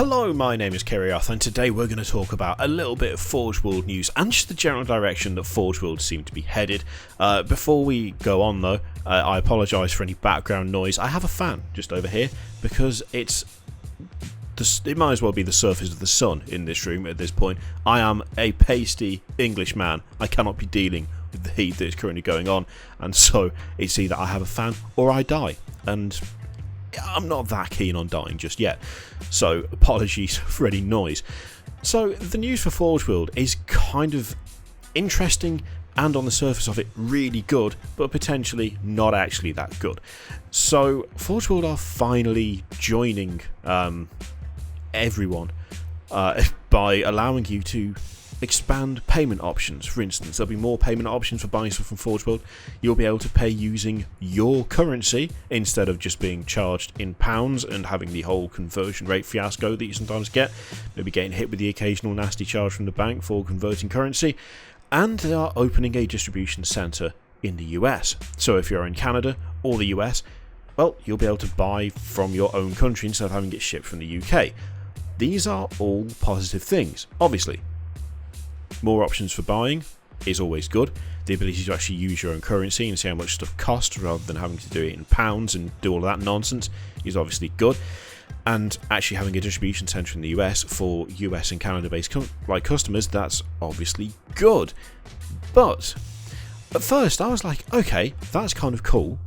Hello, my name is Kiriath, and today we're going to talk about a little bit of Forge World news and just the general direction that Forge World seem to be headed. Before we go on though, I apologise for any background noise. I have a fan just over here because it might as well be the surface of the sun in this room at this point. I am a pasty English man. I cannot be dealing with the heat that is currently going on, and so it's either I have a fan or I die, and I'm not that keen on dying just yet, so apologies for any noise. So the news for Forge World is kind of interesting and on the surface of it really good, but potentially not actually that good. So Forge World are finally joining everyone by allowing you to expand payment options. For instance, there'll be more payment options for buying stuff from Forge World. You'll be able to pay using your currency instead of just being charged in pounds and having the whole conversion rate fiasco that you sometimes get, maybe getting hit with the occasional nasty charge from the bank for converting currency. And they are opening a distribution centre in the US. So if you're in Canada or the US, well, you'll be able to buy from your own country instead of having it shipped from the UK. These are all positive things, obviously. More options for buying is always good. The ability to actually use your own currency and see how much stuff costs rather than having to do it in pounds and do all of that nonsense is obviously good. And actually having a distribution centre in the US for US and Canada based customers, that's obviously good. But at first I was like, okay, that's kind of cool,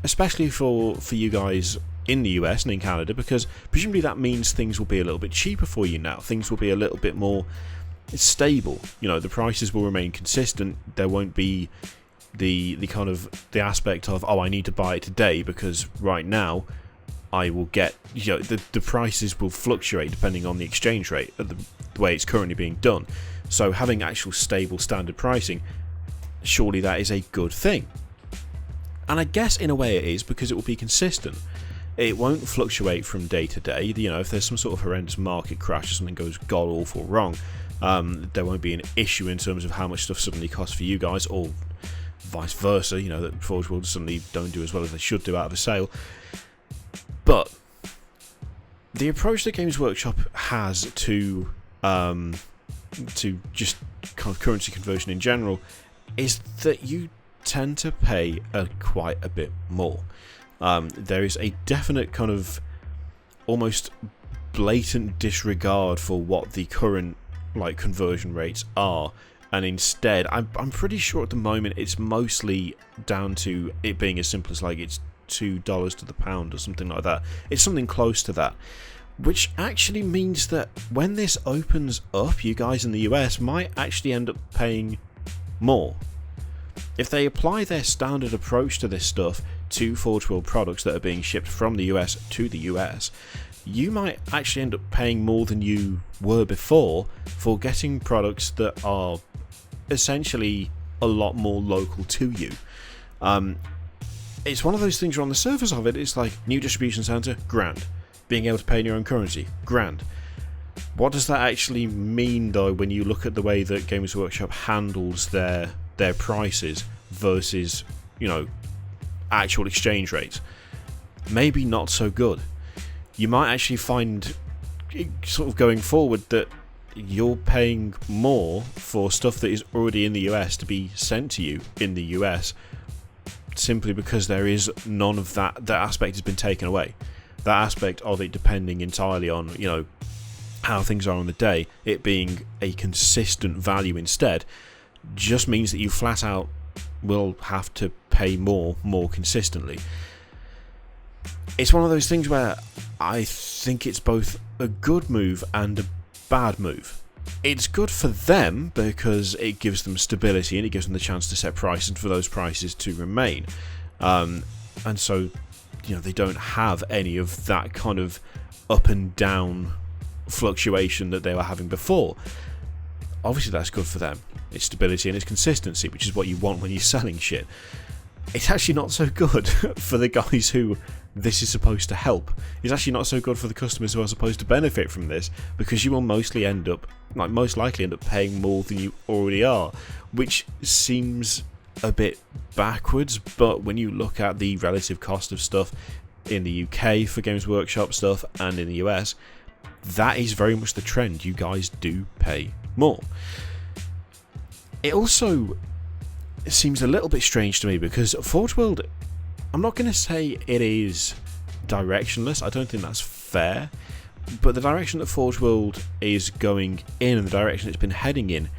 especially for you guys in the US and in Canada, because presumably that means things will be a little bit cheaper for you now. Things will be a little bit more stable. You know, the prices will remain consistent. There won't be the kind of the aspect of, oh, I need to buy it today because right now I will get, you know, the prices will fluctuate depending on the exchange rate, the way it's currently being done. So having actual stable standard pricing, surely that is a good thing. And I guess in a way it is, because it will be consistent. It won't fluctuate from day to day. You know, if there's some sort of horrendous market crash or something goes god awful wrong, there won't be an issue in terms of how much stuff suddenly costs for you guys, or vice versa, you know, that Forge World suddenly don't do as well as they should do out of a sale. But the approach that Games Workshop has to just kind of currency conversion in general is that you tend to pay quite a bit more. There is a definite kind of almost blatant disregard for what the current conversion rates are, and instead I'm pretty sure at the moment it's mostly down to it being as simple as it's $2 to the pound or something like that. It's something close to that, which actually means that when this opens up, you guys in the US might actually end up paying more. If they apply their standard approach to this stuff to Forge World products that are being shipped from the US to the US, you might actually end up paying more than you were before for getting products that are essentially a lot more local to you. It's one of those things where on the surface of it, it's like, new distribution centre, grand. Being able to pay in your own currency, grand. What does that actually mean though when you look at the way that Games Workshop handles their prices versus, you know, actual exchange rates? Maybe not so good. You might actually find, sort of going forward, that you're paying more for stuff that is already in the US to be sent to you in the US, simply because there is none of that aspect has been taken away. That aspect of it depending entirely on, you know, how things are on the day, it being a consistent value instead, just means that you flat out will have to pay more consistently. It's one of those things where I think it's both a good move and a bad move. It's good for them because it gives them stability and it gives them the chance to set prices for those prices to remain. And so, you know, they don't have any of that kind of up and down fluctuation that they were having before. Obviously that's good for them. It's stability and it's consistency, which is what you want when you're selling shit. It's actually not so good for the guys who this is supposed to help. It's actually not so good for the customers who are supposed to benefit from this, because you will most likely end up paying more than you already are, which seems a bit backwards. But when you look at the relative cost of stuff in the UK for Games Workshop stuff and in the US, that is very much the trend. You guys do pay more. It also seems a little bit strange to me because Forge World, I'm not going to say it is directionless. I don't think that's fair. But the direction that Forge World is going in and the direction it's been heading in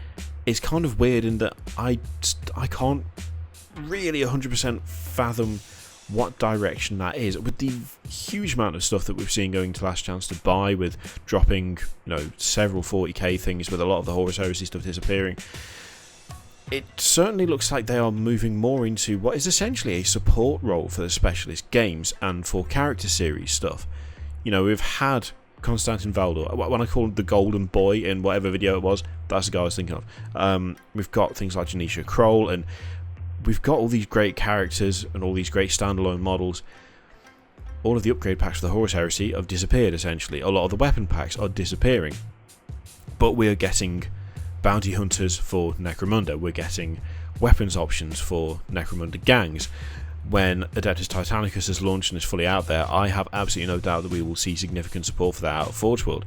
is kind of weird in that I can't really 100% fathom what direction that is. With the huge amount of stuff that we've seen going to Last Chance to Buy, with dropping, several 40k things, with a lot of the Horus Heresy stuff disappearing, it certainly looks like they are moving more into what is essentially a support role for the specialist games and for character series stuff. We've had Konstantin Valdor, when I called him the Golden Boy in whatever video it was, that's the guy I was thinking of. We've got things like Janisha Kroll, and we've got all these great characters and all these great standalone models. All of the upgrade packs for the Horus Heresy have disappeared, essentially. A lot of the weapon packs are disappearing. But we're getting bounty hunters for Necromunda. We're getting weapons options for Necromunda gangs. When Adeptus Titanicus is launched and is fully out there, I have absolutely no doubt that we will see significant support for that out of Forge World.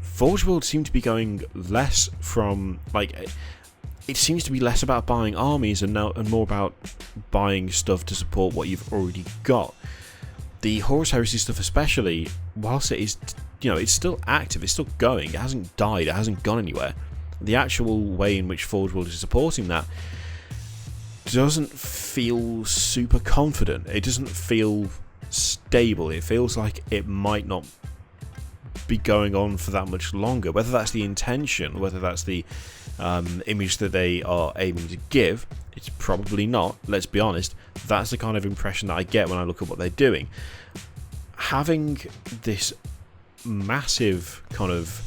Forge World seem to be going less from, it seems to be less about buying armies and more about buying stuff to support what you've already got. The Horus Heresy stuff especially, whilst it is, it's still active, it's still going, it hasn't died, it hasn't gone anywhere. The actual way in which Forge World is supporting that doesn't feel super confident. It doesn't feel stable. It feels like it might not be going on for that much longer. Whether that's the intention, whether that's the image that they are aiming to give, it's probably not. Let's be honest. That's the kind of impression that I get when I look at what they're doing. Having this massive kind of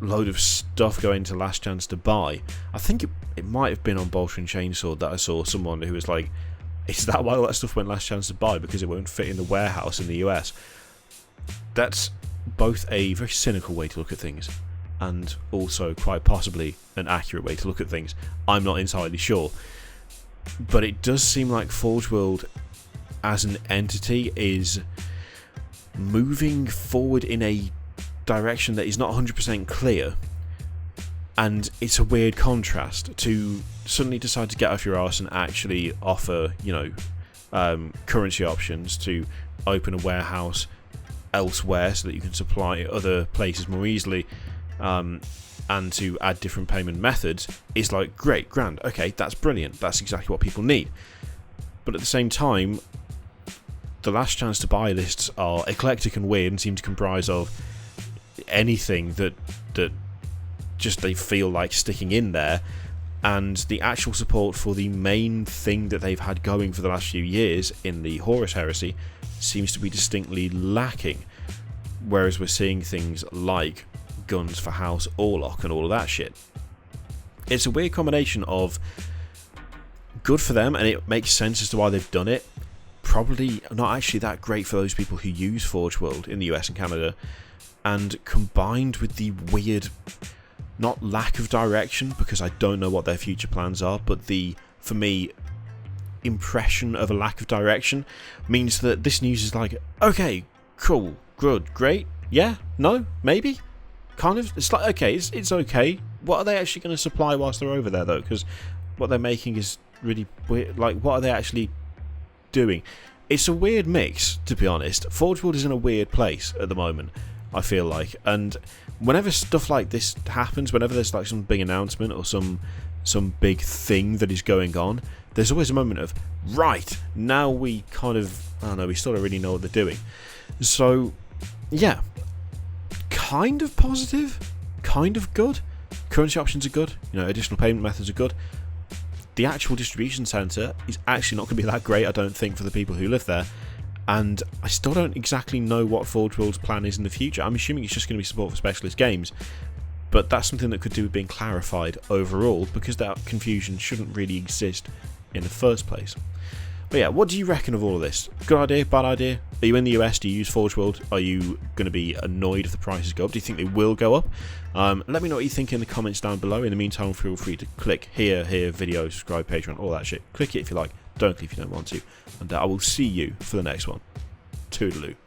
load of stuff going to Last Chance to Buy, I think it might have been on Bolter and Chainsword that I saw someone who was like, is that why all that stuff went Last Chance to Buy? Because it won't fit in the warehouse in the US. That's both a very cynical way to look at things and also quite possibly an accurate way to look at things. I'm not entirely sure. But it does seem like Forge World as an entity is moving forward in a direction that is not 100% clear, and it's a weird contrast to suddenly decide to get off your arse and actually offer currency options to open a warehouse elsewhere so that you can supply other places more easily, and to add different payment methods is like, great, grand, okay, that's brilliant, that's exactly what people need. But at the same time, the Last Chance to Buy lists are eclectic and weird and seem to comprise of anything that just they feel like sticking in there, and the actual support for the main thing that they've had going for the last few years in the Horus Heresy seems to be distinctly lacking, whereas we're seeing things like guns for House Orlok and all of that shit. It's a weird combination of good for them, and it makes sense as to why they've done it, probably not actually that great for those people who use Forge World in the US and Canada, and combined with the weird, not lack of direction, because I don't know what their future plans are, but the, for me, impression of a lack of direction means that this news is like, okay, cool, good, great, yeah, no, maybe, kind of. It's like, okay, it's okay. What are they actually going to supply whilst they're over there, though? Because what they're making is really weird. Like, what are they actually doing? It's a weird mix, to be honest. Forge World is in a weird place at the moment, I feel like, and whenever stuff like this happens, whenever there's like some big announcement or some big thing that is going on, there's always a moment of, right, now we kind of, I don't know, we still don't really know what they're doing. So, yeah, kind of positive, kind of good. Currency options are good, additional payment methods are good. The actual distribution centre is actually not going to be that great, I don't think, for the people who live there. And I still don't exactly know what Forge World's plan is in the future. I'm assuming it's just going to be support for specialist games, but that's something that could do with being clarified overall, because that confusion shouldn't really exist in the first place. But yeah, what do you reckon of all of this? Good idea? Bad idea? Are you in the US? Do you use Forge World? Are you going to be annoyed if the prices go up? Do you think they will go up? Let me know what you think in the comments down below. In the meantime, feel free to click here, video, subscribe, Patreon, all that shit. Click it if you like. Don't if you don't want to. And I will see you for the next one. Toodaloo.